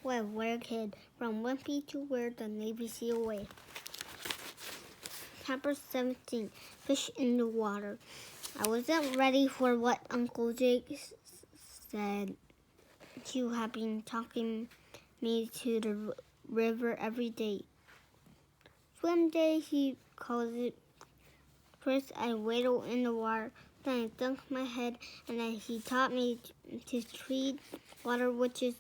with Where Kid, from Wimpy to Where the Navy SEAL Way. Chapter 17, Fish in the Water. I wasn't ready for what Uncle Jake said. He had been talking me to the river every day. Swim day, he calls it. First, I waded in the water, then I dunked my head, and then he taught me to treat water, which is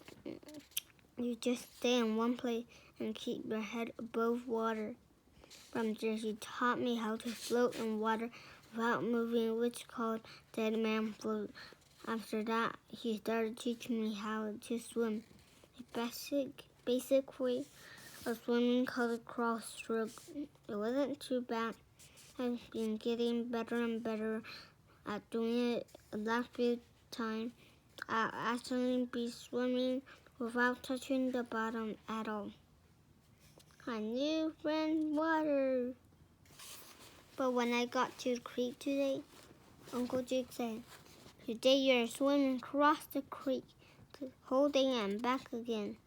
you just stay in one place and keep your head above water. From there, he taught me how to float in water without moving, which is called dead man float. After that, he started teaching me how to swim. A basic way of swimming called crawl stroke. It wasn't too bad. I've been getting better and better at doing it. The last few times, I'll actually be swimming without touching the bottom at all. A new friend, water. But when I got to the creek today, Uncle Jake said, "Today you're swimming across the creek, the whole day and back again."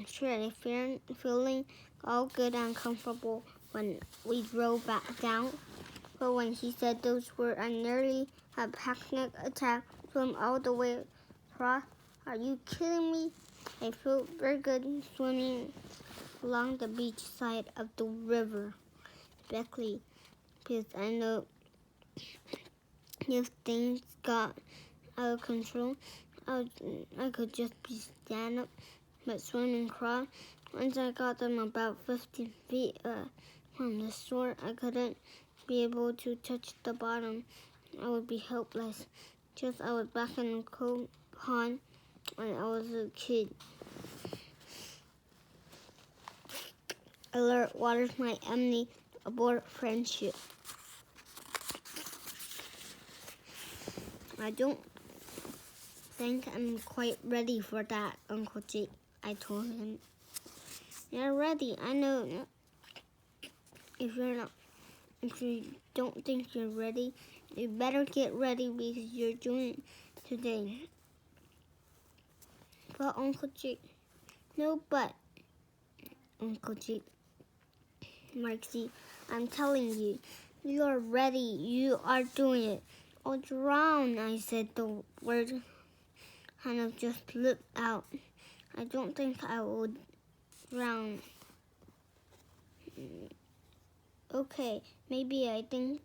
Sure, feeling all good and comfortable when we drove back down. But when he said those words, I nearly had a panic attack. Swim all the way across? Are you kidding me? I felt very good swimming along the beach side of the river, especially because I know if things got out of control, I could just be stand up, but swimming across. Once I got them about 50 feet from the shore, I couldn't be able to touch the bottom. I would be helpless. Just I was back in the cold pond when I was a kid. Alert, water's my enemy. Abort friendship. I don't think I'm quite ready for that, Uncle Jake, I told him. You're ready, I know. If you don't think you're ready, you better get ready because you're doing it today. But Uncle Jake, no but, Uncle Jake, Marcy, I'm telling you, you're ready, you are doing it. I'll drown, I said the word kind of just slipped out. I don't think I would drown. Okay, maybe I think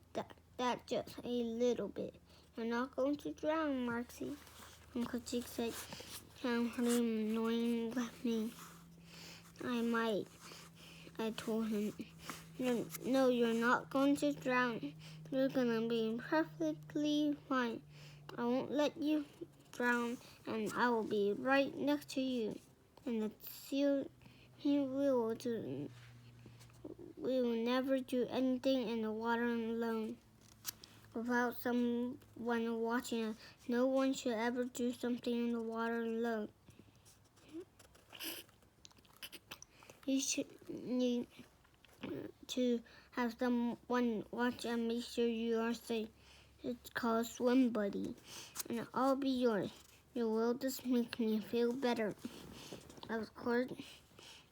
that just a little bit. You're not going to drown, Marcy, Uncle Jake said, kind of annoying with me. I might, I told him. No, you're not going to drown. You're going to be perfectly fine. I won't let you drown, and I will be right next to you. And the seal, we will never do anything in the water alone without someone watching us. No one should ever do something in the water alone. You should need to have someone watch and make sure you are safe. It's called Swim Buddy, and I'll be yours. You will just make me feel better. Of course,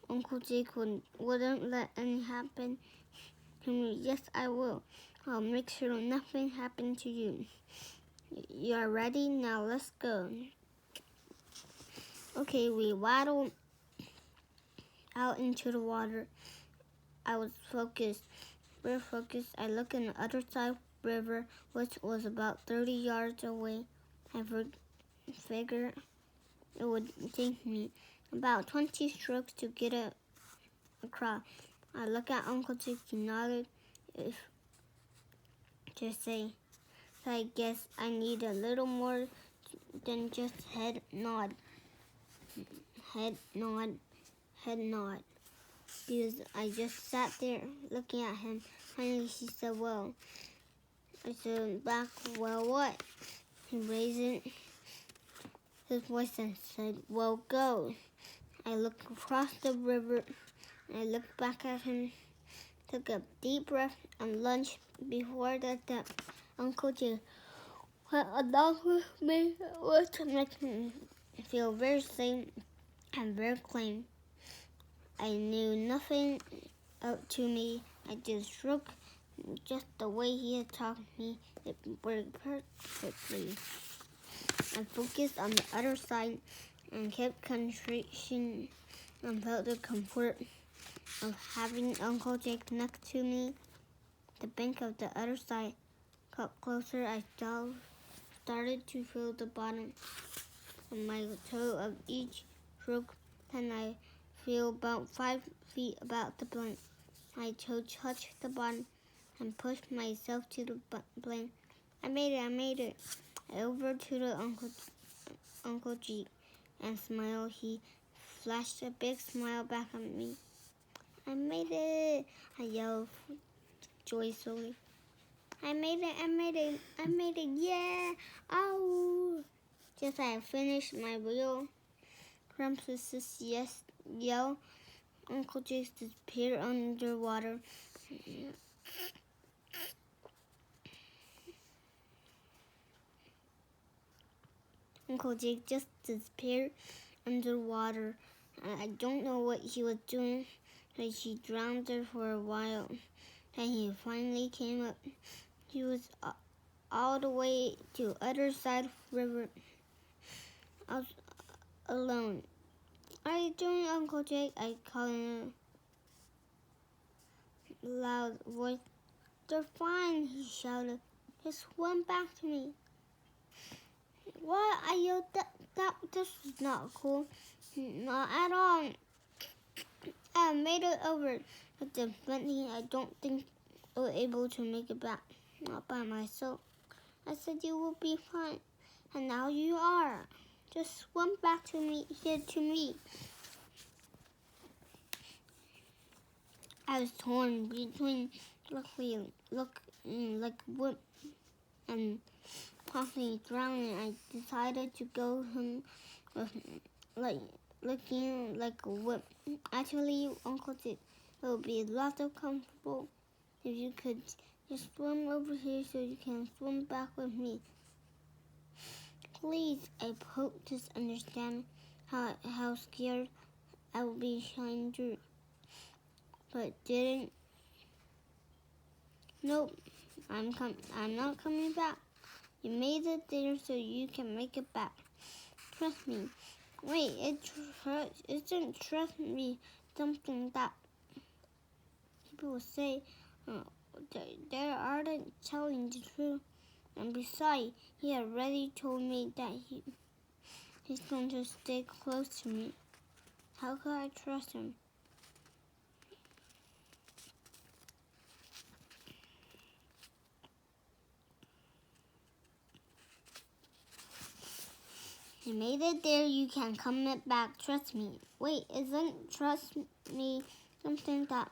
Uncle Jake wouldn't let anything happen to me. Yes, I will. I'll make sure nothing happens to you. You're ready? Now let's go. Okay, we waddled out into the water. I was focused. Very focused. I looked on the other side of the river, which was about 30 yards away. I figured it would take me about 20 strokes to get across. I looked at Uncle Jake. He nodded. I guess I need a little more than just head nod. Head nod. Head nod. Because I just sat there looking at him. Finally, he said, well. I said back, well, what? He raised his voice and said, well, go. I looked across the river. I looked back at him, took a deep breath, and lunged before that Uncle Jake went along with me, which makes me feel very safe and very clean. I knew nothing up to me. I just shook just the way he had taught me. It worked perfectly. I focused on the other side and kept concentration and felt the comfort of having Uncle Jake next to me. The bank of the other side got closer. I started to feel the bottom of my toe of each stroke. Then I feel about 5 feet about the blank. My toe touched the bottom and pushed myself to the blank. I made it. I over to the Uncle Jake and smiled. He flashed a big smile back at me. I made it, I yelled joyfully. I made it, yeah! Ow! Just as I finished my real Krampus' yell, Uncle Jake disappeared underwater. Uncle Jake just disappeared underwater. I don't know what he was doing, but he drowned there for a while. Then he finally came up. He was all the way to the other side of the river. I was alone. What are you doing, Uncle Jake? I called in a loud voice. They're fine, he shouted. Just swim back to me. What? I yelled. This was not cool. Not at all. I made it over. But definitely, I don't think I was able to make it back. Not by myself. I said you will be fine. And now you are. Just swim back to me, here to me. I was torn between looking like whip and possibly drowning. I decided to go home with looking like a whip. Actually, Uncle Jake, it would be lots of comfortable if you could just swim over here so you can swim back with me. Please, I hope to understand how scared I would be shining through. But didn't. Nope, I'm not coming back. You made it there so you can make it back. Trust me. Wait, isn't trust me something that people say they aren't telling the truth? And besides, he already told me that he's going to stay close to me. How could I trust him? You made it there, you can come it back, trust me. Wait, isn't trust me something that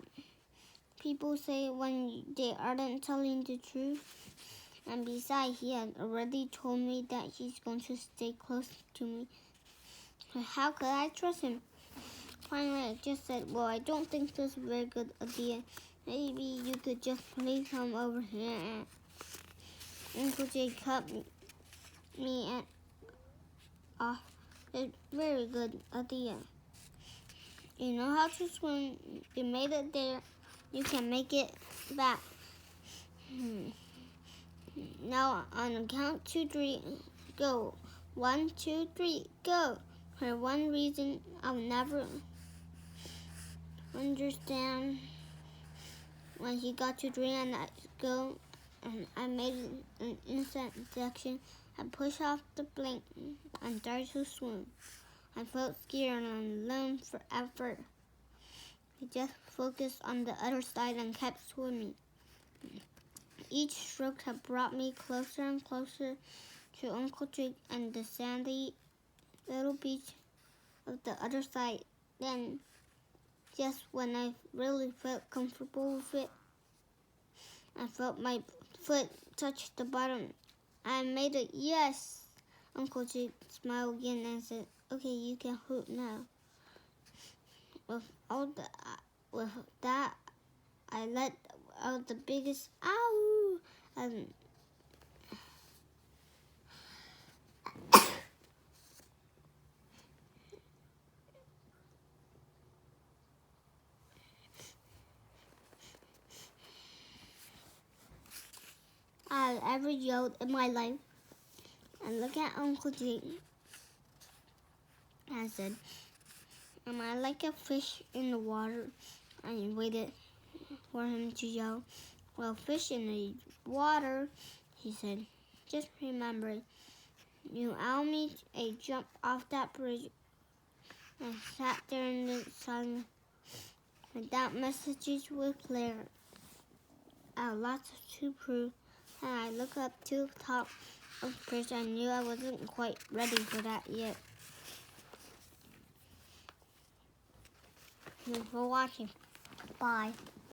people say when they aren't telling the truth? And besides, he had already told me that he's going to stay close to me. So how could I trust him? Finally, I just said, well, I don't think this is a very good idea. Maybe you could just please come over here. And Uncle Jake cut me off. It's a very good idea. You know how to swim. You made it there. You can make it back. Now on the count 2, 3, go. 1, 2, 3, go. For one reason I'll never understand. When he got to 3 and I go, and I made an instant section. I pushed off the blank and started to swim. I felt scared and alone forever. I just focused on the other side and kept swimming. Each stroke had brought me closer and closer to Uncle Jake and the sandy little beach of the other side. Then, just when I really felt comfortable with it, I felt my foot touch the bottom. I made it, yes! Uncle Jake smiled again and said, okay, you can hoot now. With that, I let out the biggest ow! And ever yelled in my life. And look at Uncle Jake. I said, am I like a fish in the water? I waited for him to yell, well, fish in the water, he said. Just remember, you owe me a jump off that bridge. I sat there in the sun without messages with Claire. I had lots to prove, and I looked up to the top of the bridge. I knew I wasn't quite ready for that yet. Thanks for watching. Bye.